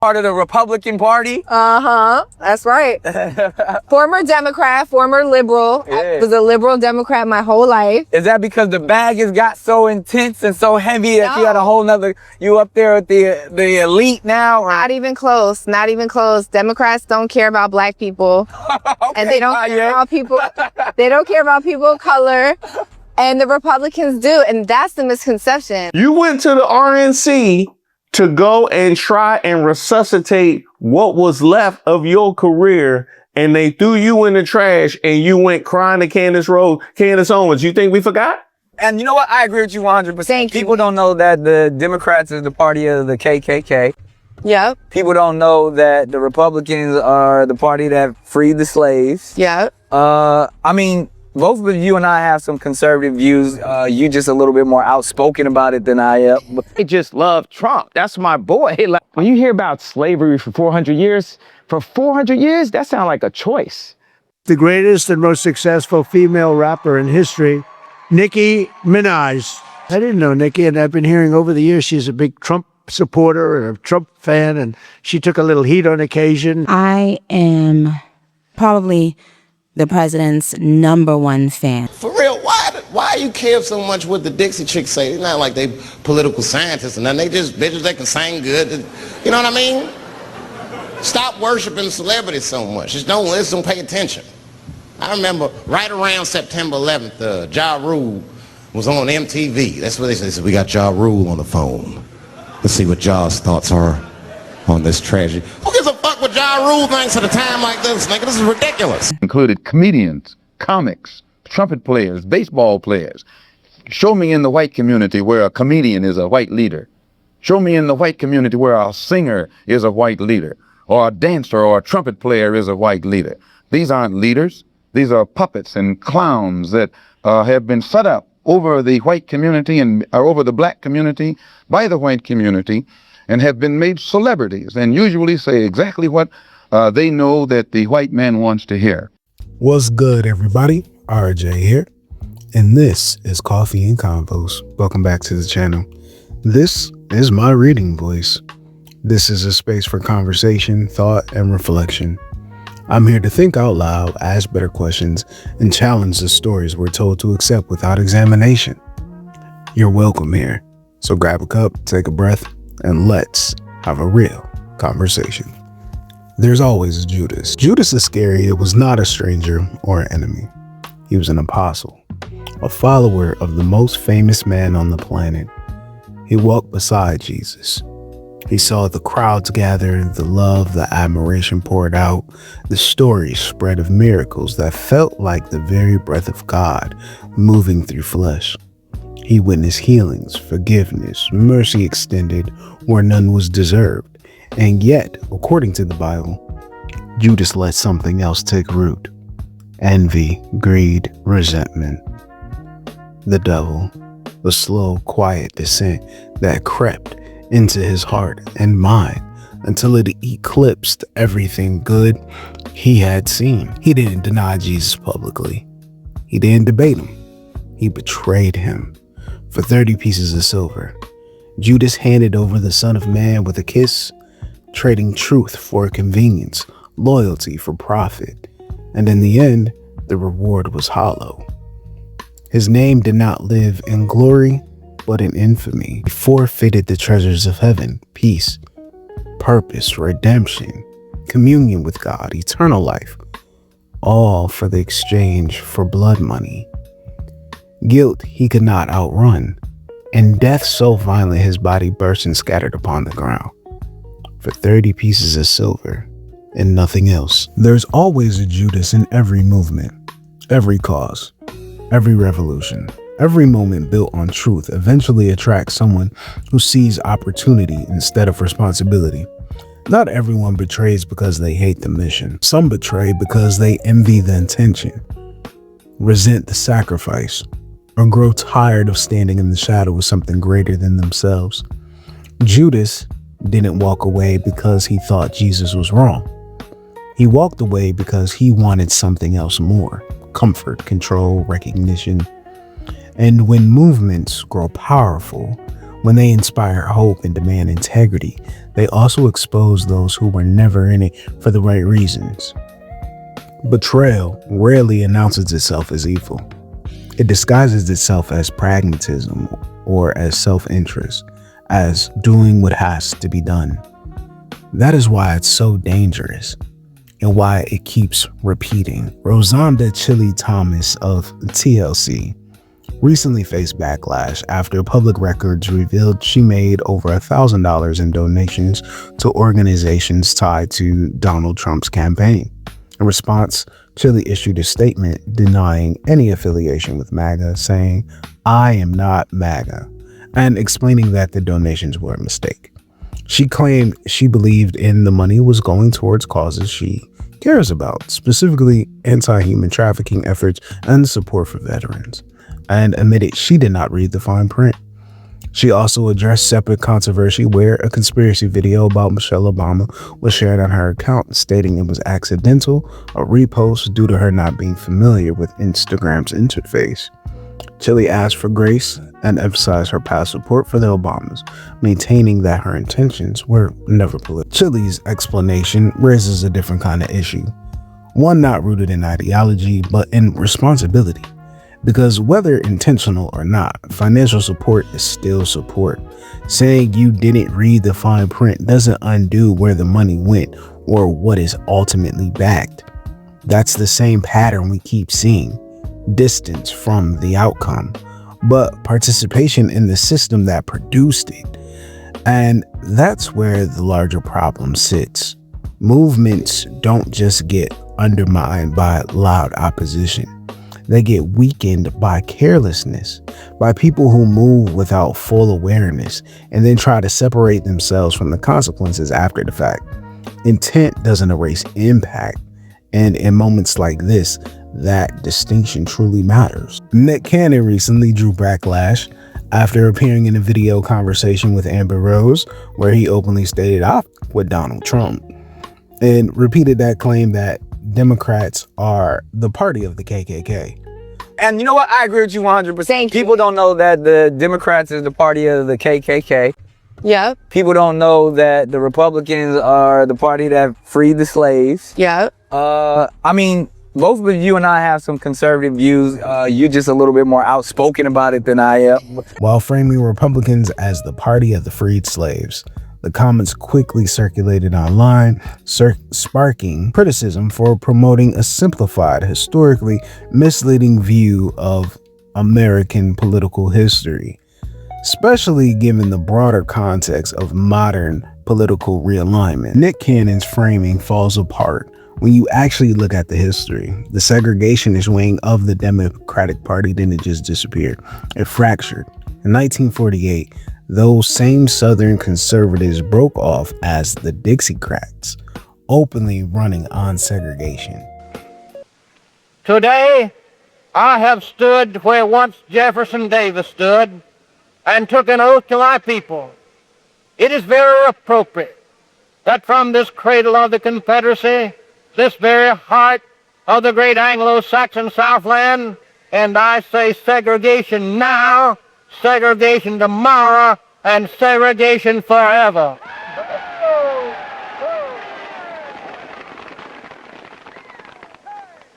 Part of the Republican Party. That's right. Former Democrat, former liberal. Yeah. I was a liberal Democrat my whole life. Is that because the bag has got so intense and so heavy that you had a whole nother, you up there with the elite now? Not even close. Not even close. Democrats don't care about black people. Okay, and they don't care about people. They don't care about people of color. And the Republicans do. And that's the misconception. You went to the RNC to go and try and resuscitate what was left of your career, and they threw you in the trash and you went crying to Candace Owens. You think we forgot? And you know what? I agree with you 100%. Thank you. People don't know that the Democrats is the party of the KKK. Yep. People don't know that the Republicans are the party that freed the slaves. Yep. I mean, both of you and I have some conservative views. You just a little bit more outspoken about it than I am. They just love Trump. That's my boy. Like, when you hear about slavery for 400 years, that sounds like a choice. The greatest and most successful female rapper in history, Nicki Minaj. I didn't know Nicki, and I've been hearing over the years she's a big Trump supporter and a Trump fan, and she took a little heat on occasion. I am probably the president's #1 fan. For real, why you care so much what the Dixie Chicks say? It's not like they political scientists and nothing. They just bitches that can sing good. You know what I mean? Stop worshiping celebrities so much. Just don't listen, pay attention. I remember right around September 11th, Ja Rule was on MTV. That's what they said, we got Ja Rule on the phone. Let's see what Ja's thoughts are on this tragedy. Who gives a fuck what Ja Rule thinks at a time like this, nigga? This is ridiculous. Included comedians, comics, trumpet players, baseball players. Show me in the white community where a comedian is a white leader. Show me in the white community where a singer is a white leader, or a dancer or a trumpet player is a white leader. These aren't leaders. These are puppets and clowns that have been set up over the white community and over the black community by the white community, and have been made celebrities and usually say exactly what they know that the white man wants to hear. What's good, everybody? RJ here, and this is Coffee and Convos. Welcome back to the channel. This is my reading voice. This is a space for conversation, thought, and reflection. I'm here to think out loud, ask better questions, and challenge the stories we're told to accept without examination. You're welcome here. So grab a cup, take a breath, and let's have a real conversation. There's always a Judas. Judas Iscariot was not a stranger or an enemy. He was an apostle, a follower of the most famous man on the planet. He walked beside Jesus. He saw the crowds gather, the love, the admiration poured out, the stories spread of miracles that felt like the very breath of God moving through flesh. He witnessed healings, forgiveness, mercy extended where none was deserved. And yet, according to the Bible, Judas let something else take root. Envy, greed, resentment. The devil, the slow, quiet descent that crept into his heart and mind until it eclipsed everything good he had seen. He didn't deny Jesus publicly. He didn't debate him. He betrayed him for 30 pieces of silver. Judas handed over the Son of Man with a kiss, trading truth for convenience, loyalty for profit. And in the end, the reward was hollow. His name did not live in glory, but in infamy. He forfeited the treasures of heaven, peace, purpose, redemption, communion with God, eternal life, all for the exchange for blood money. Guilt he could not outrun, and death so violent his body burst and scattered upon the ground. For 30 pieces of silver and nothing else. There's always a Judas in every movement, every cause, every revolution. Every moment built on truth eventually attracts someone who sees opportunity instead of responsibility. Not everyone betrays because they hate the mission. Some betray because they envy the intention, resent the sacrifice, or grow tired of standing in the shadow of something greater than themselves. Judas didn't walk away because he thought Jesus was wrong. He walked away because he wanted something else more: comfort, control, recognition. And when movements grow powerful, When they inspire hope and demand integrity, they also expose those who were never in it for the right reasons. Betrayal rarely announces itself as evil. It disguises itself as pragmatism or as self-interest, as doing what has to be done. That is why it's so dangerous and why it keeps repeating. Rosanda Chilli Thomas of TLC recently faced backlash after public records revealed she made over $1,000 in donations to organizations tied to Donald Trump's campaign. In response, Chilli issued a statement denying any affiliation with MAGA, saying, "I am not MAGA," and explaining that the donations were a mistake. She claimed she believed in the money was going towards causes she cares about, specifically anti-human trafficking efforts and support for veterans, and admitted she did not read the fine print. She also addressed separate controversy where a conspiracy video about Michelle Obama was shared on her account, stating it was accidental, a repost due to her not being familiar with Instagram's interface. Chilli asked for grace and emphasized her past support for the Obamas, maintaining that her intentions were never political. Chilli's explanation raises a different kind of issue, one not rooted in ideology, but in responsibility. Because whether intentional or not, financial support is still support. Saying you didn't read the fine print doesn't undo where the money went or what is ultimately backed. That's the same pattern we keep seeing. Distance from the outcome, but participation in the system that produced it. And that's where the larger problem sits. Movements don't just get undermined by loud opposition. They get weakened by carelessness, by people who move without full awareness and then try to separate themselves from the consequences after the fact. Intent doesn't erase impact, and in moments like this, that distinction truly matters. Nick Cannon recently drew backlash after appearing in a video conversation with Amber Rose, where he openly stated "I with Donald Trump" and repeated that claim that Democrats are the party of the KKK. And you know what? I agree with you 100%. Thank you. People don't know that the Democrats is the party of the KKK. Yep. People don't know that the Republicans are the party that freed the slaves. Yep. I mean, both of you and I have some conservative views. You're just a little bit more outspoken about it than I am. While framing Republicans as the party of the freed slaves, the comments quickly circulated online, sparking criticism for promoting a simplified, historically misleading view of American political history, especially given the broader context of modern political realignment. Nick Cannon's framing falls apart when you actually look at the history. The segregationist wing of the Democratic Party didn't just disappear, it fractured. In 1948, those same Southern conservatives broke off as the Dixiecrats, openly running on segregation. Today, I have stood where once Jefferson Davis stood and took an oath to my people. It is very appropriate that from this cradle of the Confederacy, this very heart of the great Anglo-Saxon Southland, and I say segregation now, segregation tomorrow, and segregation forever.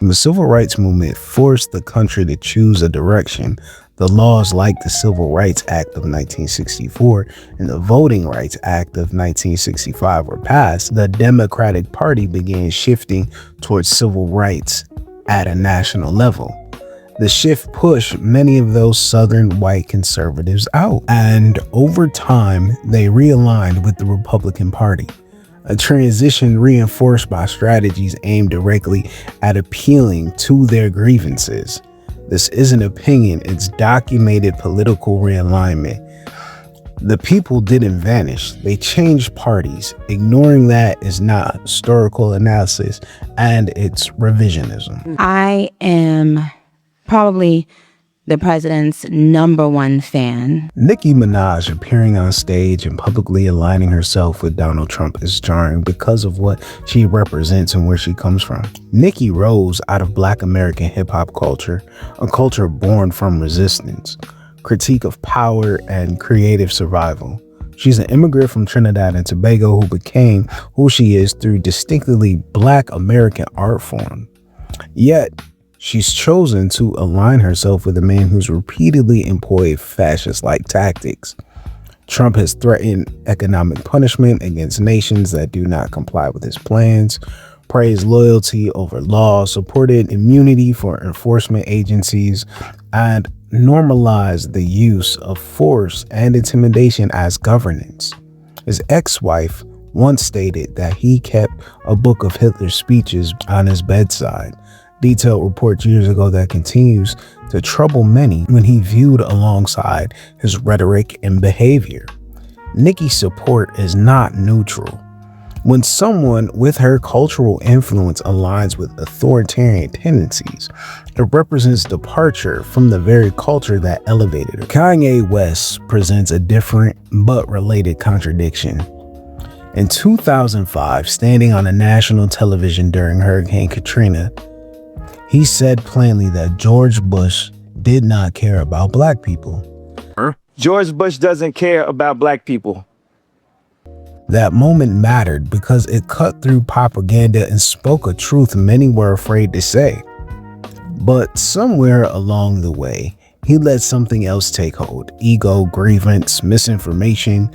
The Civil Rights Movement forced the country to choose a direction. The laws like the Civil Rights Act of 1964 and the Voting Rights Act of 1965 were passed. The Democratic Party began shifting towards civil rights at a national level. The shift pushed many of those Southern white conservatives out, and over time, they realigned with the Republican Party, a transition reinforced by strategies aimed directly at appealing to their grievances. This isn't opinion, it's documented political realignment. The people didn't vanish, they changed parties. Ignoring that is not historical analysis, and it's revisionism. I am probably the president's #1 fan. Nicki Minaj appearing on stage and publicly aligning herself with Donald Trump is jarring because of what she represents and where she comes from. Nicki rose out of Black American hip-hop culture, a culture born from resistance. critique of power and creative survival. She's an immigrant from Trinidad and Tobago who became who she is through distinctly Black American art form. Yet, she's chosen to align herself with a man who's repeatedly employed fascist-like tactics. Trump has threatened economic punishment against nations that do not comply with his plans, praised loyalty over law, supported immunity for enforcement agencies, and normalized the use of force and intimidation as governance. His ex-wife once stated that he kept a book of Hitler's speeches on his bedside. Detailed reports years ago that continues to trouble many when he viewed alongside his rhetoric and behavior. Nicki's support is not neutral. When someone with her cultural influence aligns with authoritarian tendencies, it represents departure from the very culture that elevated her. Kanye West presents a different but related contradiction. In 2005, standing on a national television during Hurricane Katrina, he said plainly that George Bush did not care about Black people. George Bush doesn't care about Black people. That moment mattered because it cut through propaganda and spoke a truth many were afraid to say. But somewhere along the way, he let something else take hold. Ego, grievance, misinformation,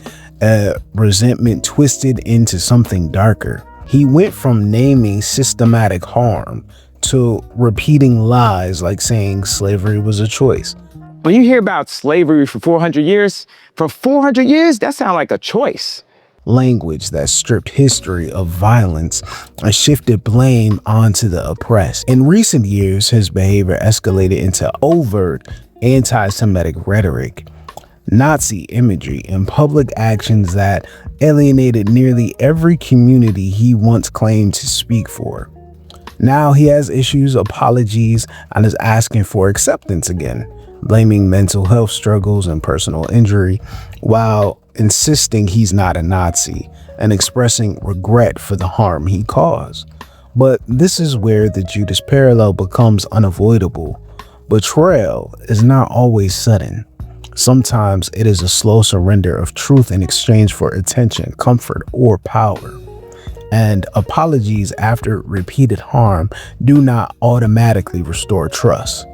resentment twisted into something darker. He went from naming systematic harm to repeating lies like saying slavery was a choice. When you hear about slavery for 400 years, that sounds like a choice. Language that stripped history of violence and shifted blame onto the oppressed. In recent years, his behavior escalated into overt anti-Semitic rhetoric, Nazi imagery, and public actions that alienated nearly every community he once claimed to speak for. Now he has issues, apologies, and is asking for acceptance again, blaming mental health struggles and personal injury, while insisting he's not a Nazi and expressing regret for the harm he caused. But this is where the Judas parallel becomes unavoidable. Betrayal is not always sudden. Sometimes it is a slow surrender of truth in exchange for attention, comfort, or power. And apologies after repeated harm do not automatically restore trust.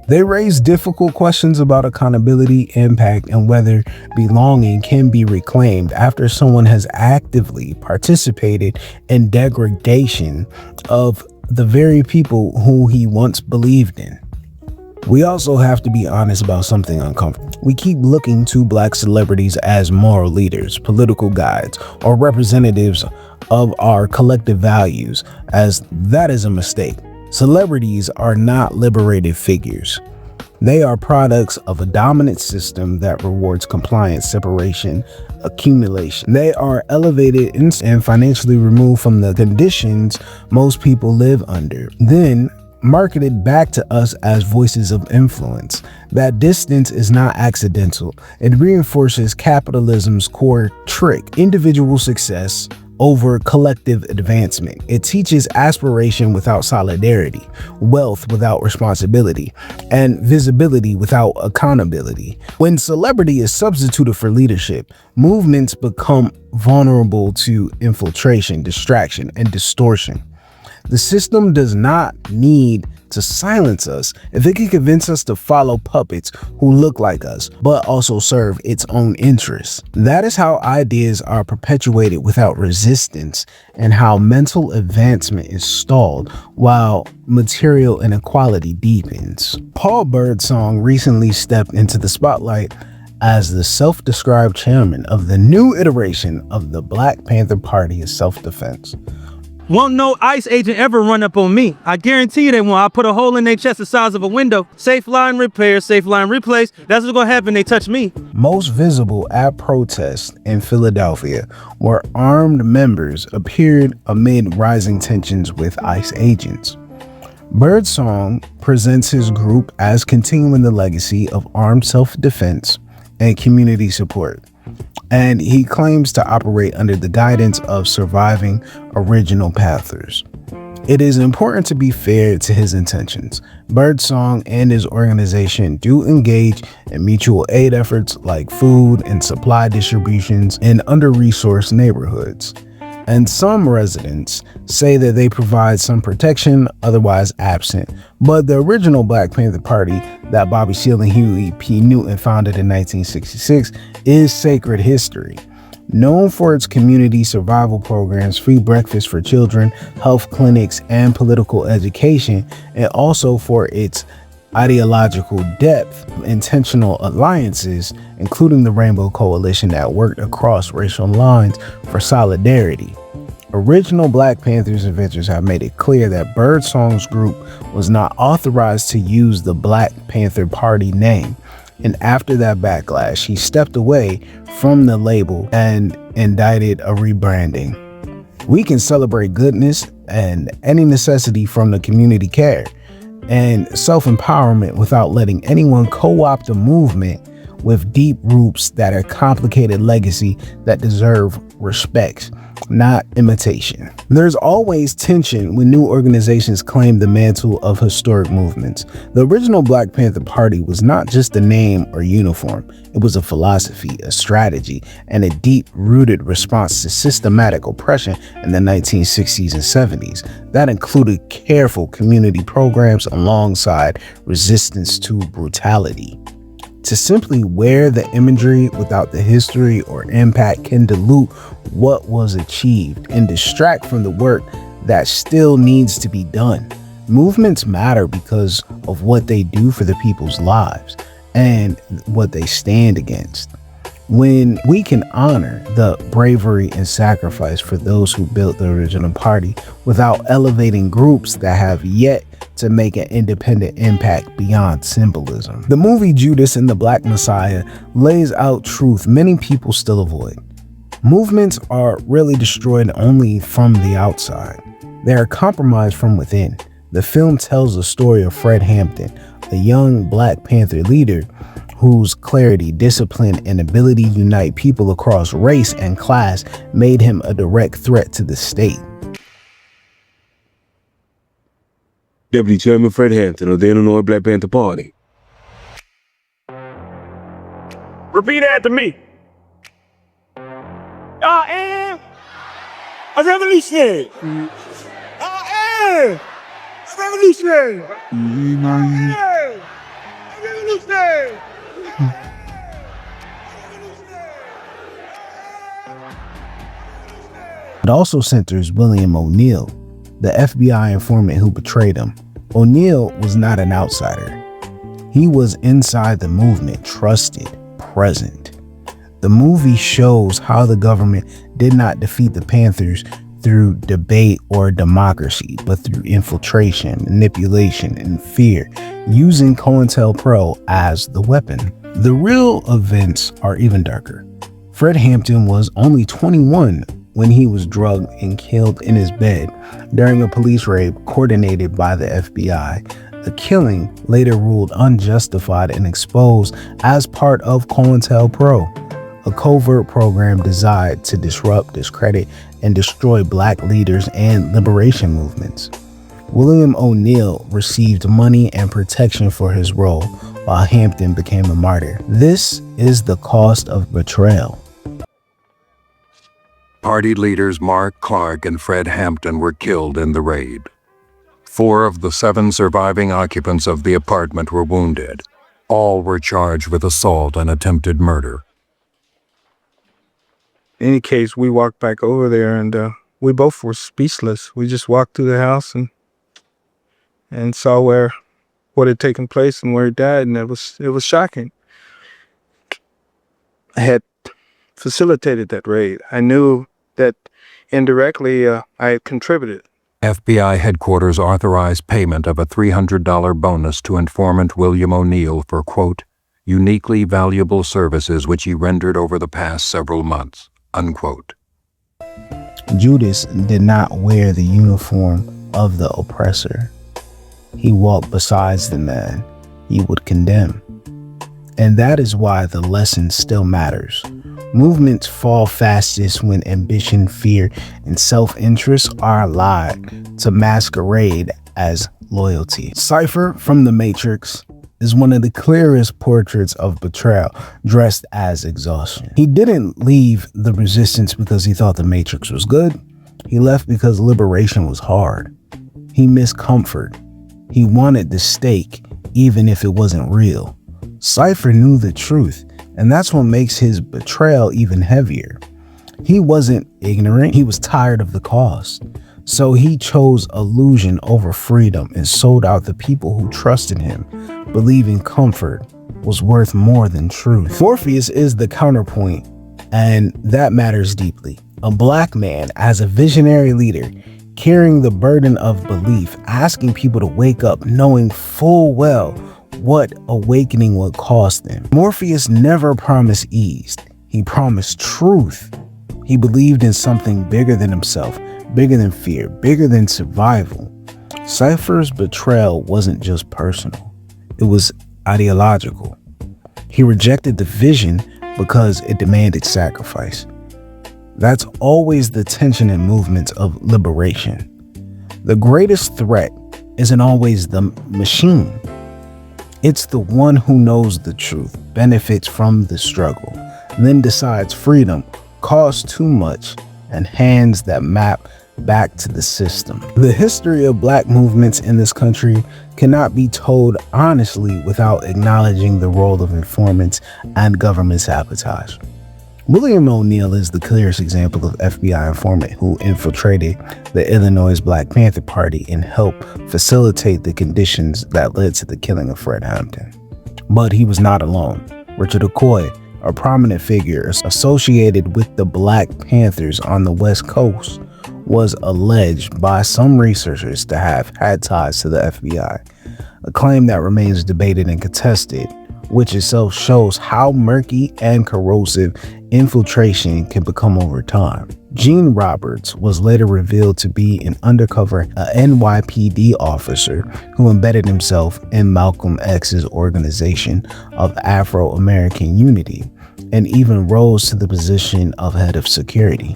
They raise difficult questions about accountability, impact, and whether belonging can be reclaimed after someone has actively participated in degradation of the very people who he once believed in. We also have to be honest about something uncomfortable. We keep looking to Black celebrities as moral leaders, political guides, or representatives of our collective values, as that is a mistake. Celebrities are not liberated figures. They are products of a dominant system that rewards compliance, separation, accumulation. They are elevated and financially removed from the conditions most people live under, then marketed back to us as voices of influence. That distance is not accidental. It reinforces capitalism's core trick: individual success over collective advancement. It teaches aspiration without solidarity, wealth without responsibility, and visibility without accountability. When celebrity is substituted for leadership, movements become vulnerable to infiltration, distraction, and distortion. The system does not need to silence us if it can convince us to follow puppets who look like us, but also serve its own interests. That is how ideas are perpetuated without resistance, and how mental advancement is stalled while material inequality deepens. Paul Birdsong recently stepped into the spotlight as the self-described chairman of the new iteration of the Black Panther Party of Self-Defense. Won't no ICE agent ever run up on me. I guarantee you they won't. I put a hole in their chest the size of a window. Safe line repair, safe line replace. That's what's gonna happen. They touch me. Most visible at protests in Philadelphia, where armed members appeared amid rising tensions with ICE agents. Birdsong presents his group as continuing the legacy of armed self-defense and community support, and he claims to operate under the guidance of surviving original Panthers. It is important to be fair to his intentions. Birdsong and his organization do engage in mutual aid efforts like food and supply distributions in under-resourced neighborhoods. And some residents say that they provide some protection, otherwise absent. But the original Black Panther Party that Bobby Seale and Huey P. Newton founded in 1966 is sacred history. Known for its community survival programs, free breakfast for children, health clinics, and political education, and also for its ideological depth, intentional alliances, including the Rainbow Coalition that worked across racial lines for solidarity. Original Black Panthers inventors have made it clear that Birdsong's group was not authorized to use the Black Panther Party name. And after that backlash, he stepped away from the label and indicted a rebranding. We can celebrate goodness and any necessity from the community care and self-empowerment without letting anyone co-opt a movement with deep roots that are complicated legacy that deserve respect, not imitation. There's always tension when new organizations claim the mantle of historic movements. The original Black Panther Party was not just a name or uniform. It was a philosophy, a strategy, and a deep-rooted response to systematic oppression in the 1960s and 70s. That included careful community programs alongside resistance to brutality. To simply wear the imagery without the history or impact can dilute what was achieved and distract from the work that still needs to be done. Movements matter because of what they do for the people's lives and what they stand against. When we can honor the bravery and sacrifice for those who built the original party without elevating groups that have yet to make an independent impact beyond symbolism. The movie Judas and the Black Messiah lays out truth many people still avoid. Movements are really destroyed only from the outside. They are compromised from within. The film tells the story of Fred Hampton, a young Black Panther leader whose clarity, discipline, and ability to unite people across race and class made him a direct threat to the state. Deputy Chairman Fred Hampton of the Illinois Black Panther Party. Repeat after me. I am a revolutionary. I am a revolutionary. I am a revolutionary. It also centers William O'Neal, the FBI informant who betrayed him. O'Neal was not an outsider. He was inside the movement, trusted, present. The movie shows how the government did not defeat the Panthers through debate or democracy, but through infiltration, manipulation, and fear, using COINTELPRO as the weapon. The real events are even darker. Fred Hampton was only 21 when he was drugged and killed in his bed during a police raid coordinated by the FBI. The killing, later ruled unjustified and exposed as part of COINTELPRO, a covert program designed to disrupt, discredit, and destroy Black leaders and liberation movements. William O'Neal received money and protection for his role, while Hampton became a martyr. This is the cost of betrayal. Party leaders Mark Clark and Fred Hampton were killed in the raid. 4 of the 7 surviving occupants of the apartment were wounded. All were charged with assault and attempted murder. In any case, we walked back over there and we both were speechless. We just walked through the house and saw what had taken place and where he died, and it was shocking. I had facilitated that raid. I knew that indirectly I had contributed. FBI headquarters authorized payment of a $300 bonus to informant William O'Neal for, quote, uniquely valuable services which he rendered over the past several months, unquote. Judas did not wear the uniform of the oppressor. He walked beside the man he would condemn. And that is why the lesson still matters. Movements fall fastest when ambition, fear, and self-interest are allowed to masquerade as loyalty. Cypher from The Matrix is one of the clearest portraits of betrayal dressed as exhaustion. He didn't leave the resistance because he thought the Matrix was good. He left because liberation was hard. He missed comfort. He wanted the stake, even if it wasn't real. Cypher knew the truth, and that's what makes his betrayal even heavier. He wasn't ignorant, he was tired of the cost. So he chose illusion over freedom and sold out the people who trusted him, believing comfort was worth more than truth. Morpheus is the counterpoint, and that matters deeply. A black man as a visionary leader, carrying the burden of belief, asking people to wake up, knowing full well what awakening would cost them. Morpheus never promised ease. He promised truth. He believed in something bigger than himself, bigger than fear, bigger than survival. Cypher's betrayal wasn't just personal. It was ideological. He rejected the vision because it demanded sacrifice. That's always the tension in movements of liberation. The greatest threat isn't always the machine. It's the one who knows the truth, benefits from the struggle, then decides freedom costs too much and hands that map back to the system. The history of black movements in this country cannot be told honestly without acknowledging the role of informants and government sabotage. William O'Neal is the clearest example of FBI informant who infiltrated the Illinois Black Panther Party and helped facilitate the conditions that led to the killing of Fred Hampton. But he was not alone. Richard Okoye, a prominent figure associated with the Black Panthers on the West Coast, was alleged by some researchers to have had ties to the FBI, a claim that remains debated and contested, which itself shows how murky and corrosive infiltration can become over time. Gene Roberts was later revealed to be an undercover NYPD officer who embedded himself in Malcolm X's organization of Afro-American Unity and even rose to the position of head of security.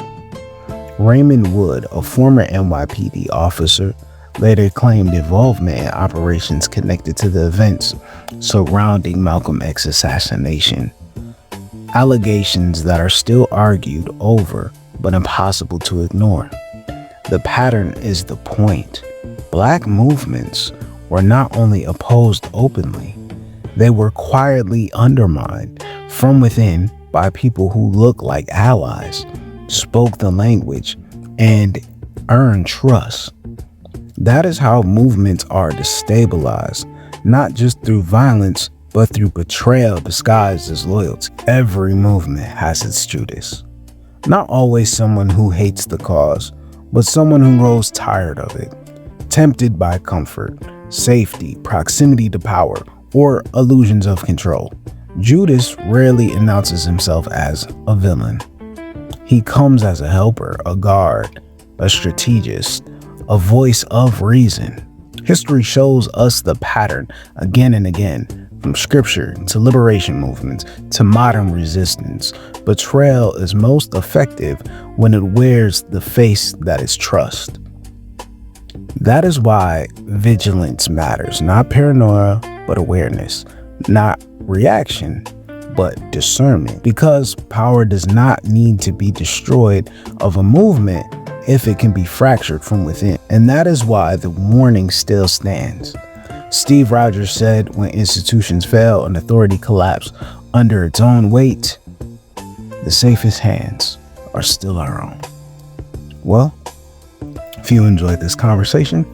Raymond Wood, a former NYPD officer, later claimed involvement in operations connected to the events surrounding Malcolm X's assassination. Allegations that are still argued over but impossible to ignore. The pattern is the point. Black movements were not only opposed openly, they were quietly undermined from within by people who looked like allies, spoke the language, and earned trust. That is how movements are destabilized, not just through violence, but through betrayal disguised as loyalty. Every movement has its Judas. Not always someone who hates the cause, but someone who grows tired of it, tempted by comfort, safety, proximity to power, or illusions of control. Judas rarely announces himself as a villain. He comes as a helper, a guard, a strategist, a voice of reason. History shows us the pattern again and again, from scripture to liberation movements to modern resistance. Betrayal is most effective when it wears the face that is trust. That is why vigilance matters, not paranoia, but awareness, not reaction, but discernment, because power does not need to be destroyed of a movement if it can be fractured from within. And that is why the warning still stands. Steve Rogers said, when institutions fail and authority collapse under its own weight, the safest hands are still our own. Well, if you enjoyed this conversation,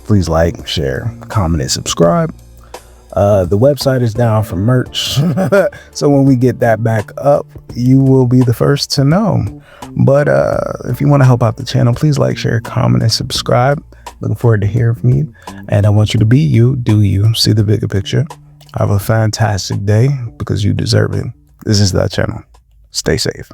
please like, share, comment, and subscribe. The website is down for merch, so when we get that back up, you will be the first to know. But if you want to help out the channel, please like, share, comment, and subscribe. Looking forward to hearing from you. And I want you to be you, do you, see the bigger picture. Have a fantastic day because you deserve it. This is that channel. Stay safe.